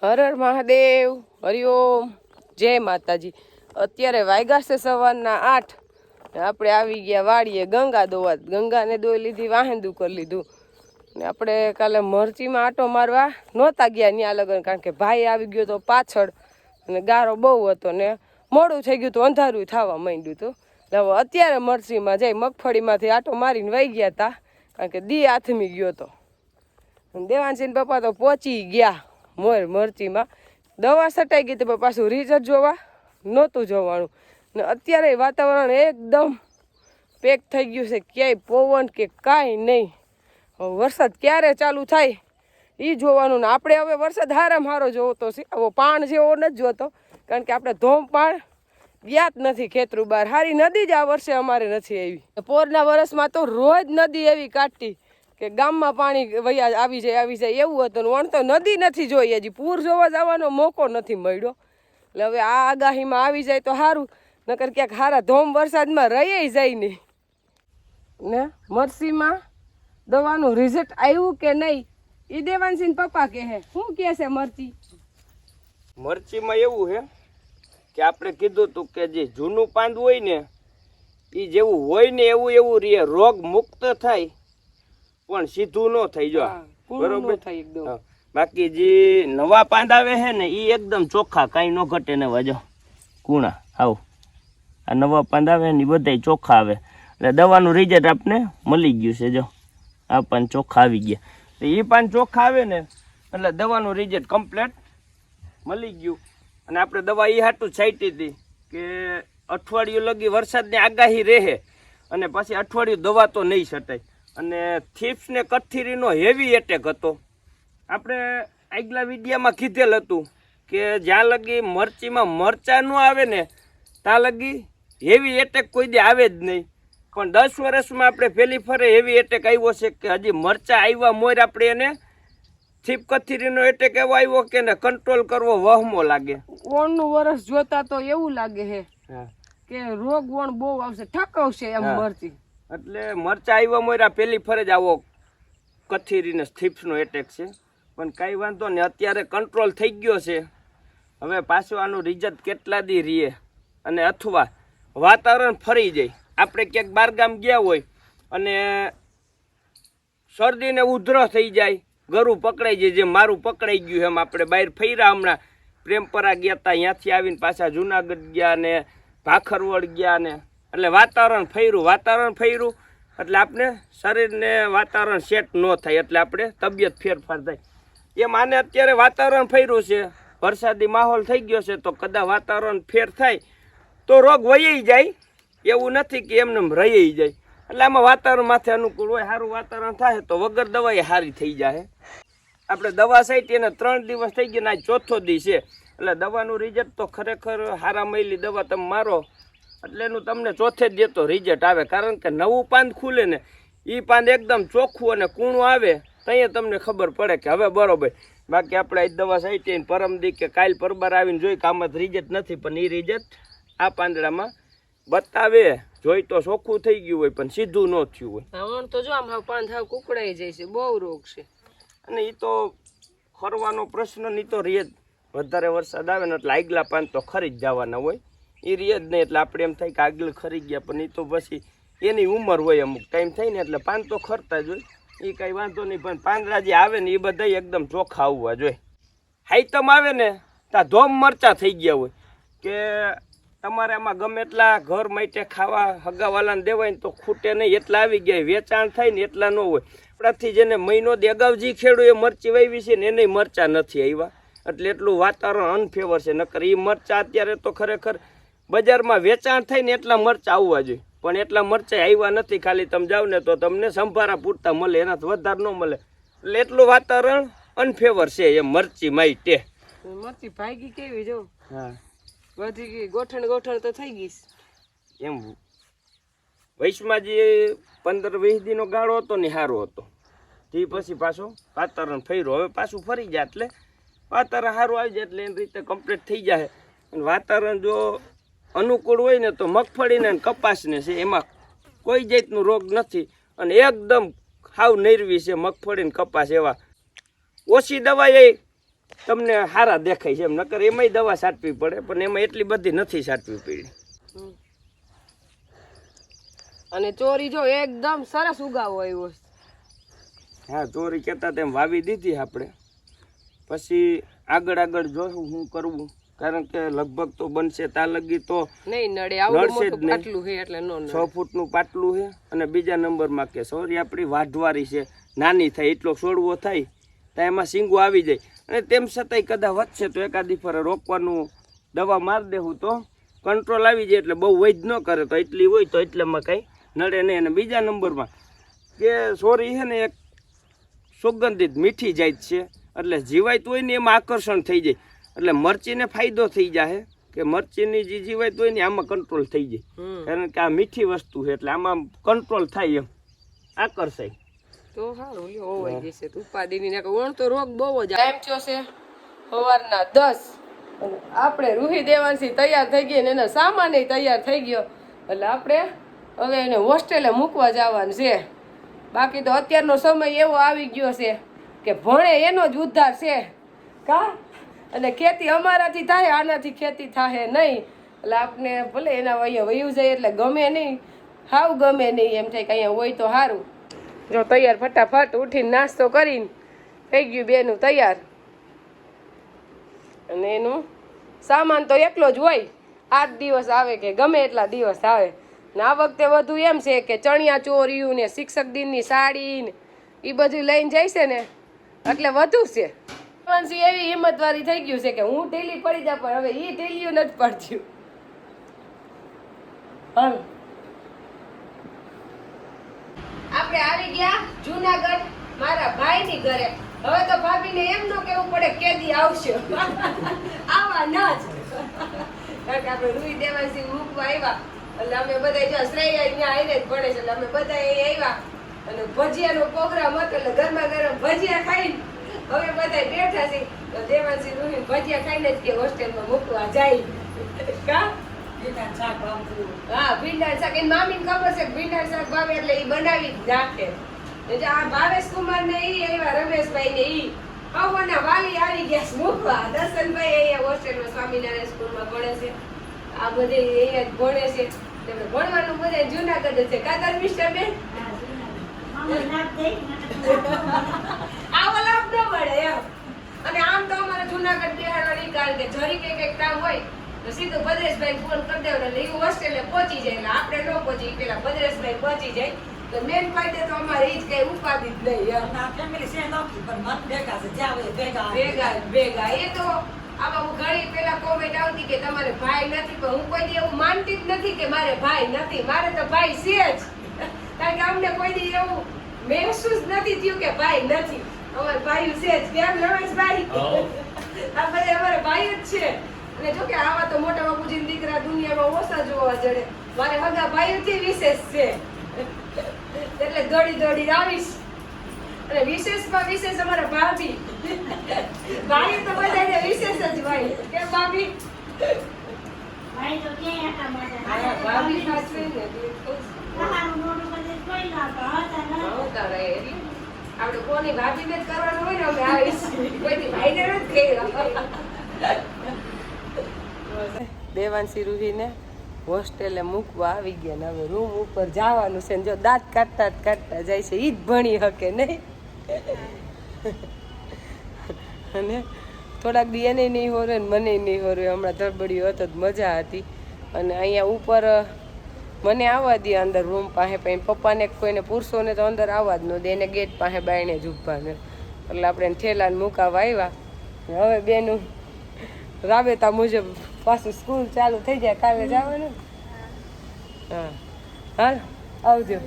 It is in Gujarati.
હર હર મહાદેવ, હરિઓમ, જય માતાજી। અત્યારે વાગ્યા છે સવારના 8। આપણે આવી ગયા વાડીએ ગંગા દોવા। ગંગાને દોઈ લીધી, વાહેંદું કરી લીધું ને આપણે કાલે મરચીમાં આટો મારવા નહોતા ગયા ત્યાં લગન, કારણ કે ભાઈ આવી ગયો તો પાછળ અને ગારો બહુ હતો ને મોડું થઈ ગયું તો અંધારું થવા માંડ્યું હતું। એટલે અત્યારે મરચીમાં જઈ મગફળીમાંથી આટો મારીને વહી ગયા હતા, કારણ કે દી આથમી ગયો હતો। દેવાનસિંહ પપ્પા તો પહોંચી ગયા મોર મરચીમાં। દવા છટાઈ ગઈ તો પાછું રિઝલ્ટ જોવા નહોતું જવાનું ને અત્યારે વાતાવરણ એકદમ પેક થઈ ગયું છે, ક્યાંય પવન કે કાંઈ નહીં। વરસાદ ક્યારે ચાલુ થાય એ જોવાનું ને આપણે હવે વરસાદ હારામાં હારો જોતો છે, હવે પાણ જેવો નથી જોતો, કારણ કે આપણે ધોમ પાણ ગયા જ નથી ખેતરું બહાર। હારી નદી જ આ વર્ષે અમારે નથી આવી। પોરના વર્ષમાં તો રોજ નદી એવી કાઢતી કે ગામમાં પાણી વયા આવી જાય એવું હતું, વણ તો નદી નથી જોઈ, હજી પૂર જોવા જવાનો મોકો નથી મળ્યો। એટલે હવે આ આગાહીમાં આવી જાય તો સારું, નકર ક્યાંક હારા ધોમ વરસાદમાં રહી જાય નહીં ને। મરસીમાં દવાનું રિઝલ્ટ આવ્યું કે નહીં એ દેવાનસિંહ પપ્પા કહે, શું કહે છે મરચીમાં એવું છે કે આપણે કીધું હતું કે જે જૂનું પાંદ હોય ને એ જેવું હોય ને એવું રહે, રોગ મુક્ત થાય પણ સીધું ન થઈ જો બરોબર થાય એકદમ। બાકી જે નવા પાંદ આવે છે ને એ એકદમ ચોખ્ખા, કાંઈ ન ઘટે ને વાજો કુણા આવું। આ નવા પાંદ આવે ને એ બધા ચોખ્ખા આવે, એટલે દવાનું રિઝલ્ટ આપને મળી ગયું છે। જો આ પાન ચોખ્ખા આવી ગયા, એ પાન ચોખ્ખા આવે ને એટલે દવાનું રિઝલ્ટ કમ્પ્લીટ મળી ગયું। અને આપણે દવા એ હાટું છાંટી હતી કે અઠવાડિયું લગી વરસાદની આગાહી રહે અને પછી અઠવાડિયું દવા તો નહીં છટાય। અને થીપ્સ ને કથીરીનો હેવી એટેક હતો। આપણે આગલા વિડીયામાં કીધેલ હતું કે જ્યાં લગી મરચીમાં મરચા ન આવે ને ત્યાં લગી હેવી એટેક કોઈ દે આવે જ નહીં, પણ 10 વર્ષમાં આપણે પહેલી ફરે હેવી એટેક આવ્યો છે કે હજી મરચા આવ્યા મોર આપણે એને થીપ કથીરીનો એટેક એવો આવ્યો કે ને કંટ્રોલ કરવો વહમો લાગે। ઓણનું વરસ જોતા તો એવું લાગે છે કે રોગ વણ બહુ આવશે, ઠકવશે એમ મરચી। એટલે મરચા આવ્યા મોરા પહેલી ફરે જ આવો કથીરીને થીપ્સનો એટેક છે, પણ કાંઈ વાંધો નહીં, અત્યારે કંટ્રોલ થઈ ગયો છે। હવે પાછું આનું રિઝલ્ટ કેટલા દી રહીએ અને અથવા વાતાવરણ ફરી જાય, આપણે ક્યાંક બહારગામ ગયા હોય અને શરદીને ઉધરો થઈ જાય, ગરું પકડાઈ જાય, જેમ મારું પકડાઈ ગયું એમ। આપણે બહાર ફર્યા, હમણાં પ્રેમપરા ગયા હતા, ત્યાંથી આવીને પાછા જુનાગઢ ગયા ને ભાખરવડ ગયા ને, એટલે વાતાવરણ ફર્યું એટલે આપણે શરીરને વાતાવરણ સેટ ન થાય, એટલે આપણે તબિયત ફેરફાર થાય એમ। આને અત્યારે વાતાવરણ ફર્યું છે, વરસાદી માહોલ થઈ ગયો છે, તો કદાચ વાતાવરણ ફેર થાય તો રોગ વહી જાય, એવું નથી કે એમને રહી જાય। એટલે આમાં વાતાવરણ માથે અનુકૂળ હોય, સારું વાતાવરણ થાય તો વગર દવાએ સારી થઈ જાય। આપણે દવા સાઈટી એને 3 દિવસ થઈ ગયા, આજ ચોથો દી છે, એટલે દવાનું રિઝલ્ટ તો ખરેખર હારા મળી દવા તમે મારો એટલે એનું તમને ચોથે જ દેતો રિઝલ્ટ આવે, કારણ કે નવું પાંદ ખુલે ને એ પાંદ એકદમ ચોખ્ખું અને કૂણું આવે ત્યાં તમને ખબર પડે કે હવે બરોબર। બાકી આપણે આજ દવા સાઈટી પરમ દી કે કાલ પરબાર આવીને જોઈ કે આમાં રિઝલ્ટ નથી, પણ એ રિઝલ્ટ આ પાંદડામાં બતાવે। જોઈ તો ચોખ્ખું થઈ ગયું હોય પણ સીધું ન થયું હોય, તો જો આમ પાંદ હાવ કુકડાઈ જાય છે, બહુ રોગ છે। અને એ તો ખરવાનો પ્રશ્ન નહીં તો રીએ જ, વધારે વરસાદ આવે ને એટલે આગલા પાન તો ખરી જ જવાના હોય, એ રીએ જ નહીં। એટલે આપણે એમ થાય કે આગળ ખરી ગયા, પણ એ તો પછી એની ઉંમર હોય, અમુક ટાઈમ થાય ને એટલે પાન તો ખરતા જ હોય, એ કાંઈ વાંધો નહીં। પણ પાંદડા જે આવે ને એ બધા એકદમ ચોખ્ખા આવવા જોઈએ। હાઈતમ આવે ને ત્યાં ધોમ મરચા થઈ ગયા હોય કે તમારે આમાં ગમે એટલા ઘર માટે ખાવા હગાવાલાને દેવાય ને તો ખૂટે નહીં, એટલા આવી ગયા, વેચાણ થાય ને એટલા ન હોય। આપણાથી જેને મહિનો દી અગાઉ જે ખેડૂ એ મરચી વાવી છે ને એને મરચા નથી આવ્યા, એટલે એટલું વાતાવરણ અનફેવર છે। નકર એ મરચા અત્યારે તો ખરેખર બજારમાં વેચાણ થાય ને એટલા મરચા આવવા જોઈએ, પણ એટલા મરચા આવ્યા નથી। ખાલી તમે જાઓ ને તો તમને સંભારા પૂરતા મળે, એનાથી વધારે ન મળે, એટલે એટલું વાતાવરણ અનફેવર છે એમ મરચી માટે। મરચી ભાગી કેવી જો, હા બધી ગઈ, ગોઠણ તો થઈ ગઈ એમ। વૈશમાં જે 15-20 દીનો ગાળો હતો ને સારો હતો, તે પછી પાછો વાતાવરણ ફર્યું, હવે પાછું ફરી જાય એટલે વાતાવરણ સારું આવી જાય એટલે એની રીતે કમ્પ્લીટ થઈ જાય। અને વાતાવરણ જો અનુકૂળ હોય ને તો મગફળીને કપાસને છે એમાં કોઈ જાતનો રોગ નથી, અને એકદમ સાવ નિર્વી છે મગફળી ને કપાસ, એવા ઓછી દવા એ તમને સારા દેખાય છે એમ, નકર એમાંય દવા છાંટવી પડે પણ એમાં એટલી બધી નથી છાંટવી પડી. અને ચોરી જો એકદમ સરસ ઉગાવો આવ્યો છે. હા, ચોરી કહેતા તેમ વાવી દીધી આપણે, પછી આગળ જોશું શું કરવું, કારણ કે લગભગ તો બનશે ત્યાં લગી તો નહીં નડે. આવડું નડશે જ મોટું નહીં. પાટલું છે એટલે નો નડે. 6 ફૂટનું પાટલું છે અને બીજા નંબરમાં કે સોરી આપણી વાઢવારી છે, નાની થાય એટલો છોડવો થાય તો એમાં શીંગો આવી જાય. અને તેમ છતાંય કદાચ વધશે તો એકાદી ફરે રોકવાનું દવા મારી દેવું તો કંટ્રોલ આવી જાય, એટલે બહુ વૈધ ન કરે તો એટલી હોય તો એટલામાં કંઈ નડે નહીં. અને બીજા નંબરમાં કે સોરી છે ને એક સુગંધિત મીઠી જાત છે, એટલે જીવાયત હોય ને એમાં આકર્ષણ થઈ જાય, એટલે મરચીને ફાયદો થઈ જાય કે મરચીની જે જીવાયત હોય ને આમાં કંટ્રોલ થઈ જાય, કારણ કે આ મીઠી વસ્તુ છે એટલે આમાં કંટ્રોલ થાય, એમ આકર્ષાય તો સારું લ્યો હોવાઈ જશે. ઉપાધિની ને ઓણ તો રોગ બહુ જ ટાઈમ થયો છે સવારના 10. આપણે રૂહી દેવાંશી તૈયાર થઈ ગઈ ને એનો સામાન તૈયાર થઈ ગયો, એટલે આપણે હવે એને હોસ્ટેલે મૂકવા જવાનું છે. બાકી તો અત્યારનો સમય એવો આવી ગયો છે કે ભણે એનો જ ઉદ્ધાર છે કા. અને ખેતી અમારાથી થાય, આનાથી ખેતી થાય નહીં, એટલે આપણે ભલે એના અહીંયા વયું જાય એટલે ગમે નહીં, હાવ ગમે નહીં, એમ થાય કે અહીંયા હોય તો સારું. જો તૈયાર ફટાફટ ઉઠીને નાસ્તો કરીને થઈ ગયું બેનું તૈયાર. અને એનું સામાન તો એકલો જ હોય, 8 દિવસ આવે કે ગમે એટલા દિવસ આવે. ને આ વખતે વધુ એમ છે કે ચણિયા ચોર્યું ને શિક્ષક દિનની સાડી ને એ બધું લઈને જાય છે ને એટલે વધુ છે. એવી હિંમતવાળી થઈ ગયું છે કે હું ઢીલી પડી જા, પણ હવે એ ઢીલિયું નથી પડતું. હાલ આપણે આવી ગયા જુનાગઢ મારા ભાઈની ઘરે. હવે તો ભાભીને એમ ન કેવું પડે કેદી આવશે, આવા ના જ, કારણ કે આપણે રૂઈ દેવાસી મૂકવા આવ્યા, એટલે અમે બધા જો શ્રેયા અહીંયા આવીને જ ભણે છે, એટલે અમે બધા અહીંયા આવ્યા અને ભજીયાનો પ્રોગ્રામ હતો, એટલે ગરમા ગરમ ભજીયા ખાઈને હવે બધા બેઠા છે. તો દેવાસી રૂહી ભજીયા ખાઈને જ કે હોસ્ટેલમાં મૂકવા જાય કા. હા, ભીંડા શાક એની મામીને ખબર છે કે ભીંડા શાક ભાવે એટલે એ બનાવી જ નાખે. એટલે આ ભાવેશ કુમાર ને ઈ આવ્યા, રમેશભાઈ ને ઈ આવવાના વાલી આવી ગયા છે મૂકવા. દર્શનભાઈ અહીંયા હોસ્ટેલમાં સ્વામિનારાયણ સ્કૂલમાં ભણે છે, આ બધે અહીંયા જ ભણે છે, એટલે ભણવાનું બધે જુનાગઢ છે. કાદર મિસ્ટર બેન આવો લાભ ન મળે એમ. અને આમ તો અમારે જુનાગઢ બિહારવાની, કારણ કે જરી કઈક કામ હોય તો સીધું ભદ્રેશભાઈ ફોન કરી દેવાનો, એટલે એ હોસ્ટેલે પહોંચી જાય, એટલે આપણે ન પહોંચી પેલા ભદ્રેશભાઈ પહોંચી જાય. તો મેન ફાયદે તો અમારે ઈ જ કઈ ઉપાધિ જ નહીં, ભેગા. એ તો આમાં હું ઘણી પેલા કોમેન્ટ આવતી કે તમારે ભાઈ નથી, પણ હું કોઈ દી એવું માનતી જ નથી કે મારે ભાઈ નથી. મારે તો ભાઈ છે જ, કારણ કે અમને કોઈ દી એવું મહેસૂસ નથી થયું કે ભાઈ નથી. અમારે ભાઈ છે જ, કેમ રમેશભાઈ? આ બધા અમારે ભાઈ જ છે. અને જો કે આવા તો મોટા બાપુજીના દીકરા દુનિયામાં ઓછા જોવા જડે, મારે હગા ભાઈઓથી વિશેષ છે, એટલે દોડી આવીશ. અને વિશેષમાં વિશેષ અમારા ભાભી, ભાઈ તો બધાને વિશેષ જ ભાઈ. કેમ ભાભી? ભાભી સાચવે ને આપણે કોની ભાભીને જ કરવાનું હોય ને અમે આવીશ, કોઈની ભાઈને નથી કર્યા. દેવાંશી રૂહીને હોસ્ટેલે મૂકવા આવી ગયા ને હવે રૂમ ઉપર જવાનું છે. જો દાંત કાઢતા જાય છે, ઈ જ ભણી શકે નહીં. અને થોડાક દી એને નહીં હોરે ને મને નહીં હોરે. હમણાં ધડબડિયું હતો તો મજા હતી. અને અહીંયા ઉપર મને આવવા દે અંદર રૂમ પાસે, પછી પપ્પાને કોઈને પુરુષોને તો અંદર આવવા જ ન દે, એને ગેટ પાસે બાયણે જ ઊભા ને. એટલે આપણે ઠેલાને મુકાવા આવ્યા. હવે બેનું રાબેતા મુજબ પાછું સ્કૂલ ચાલુ થઈ જાય, કાલે જવાનું. હા હાલ આવજો.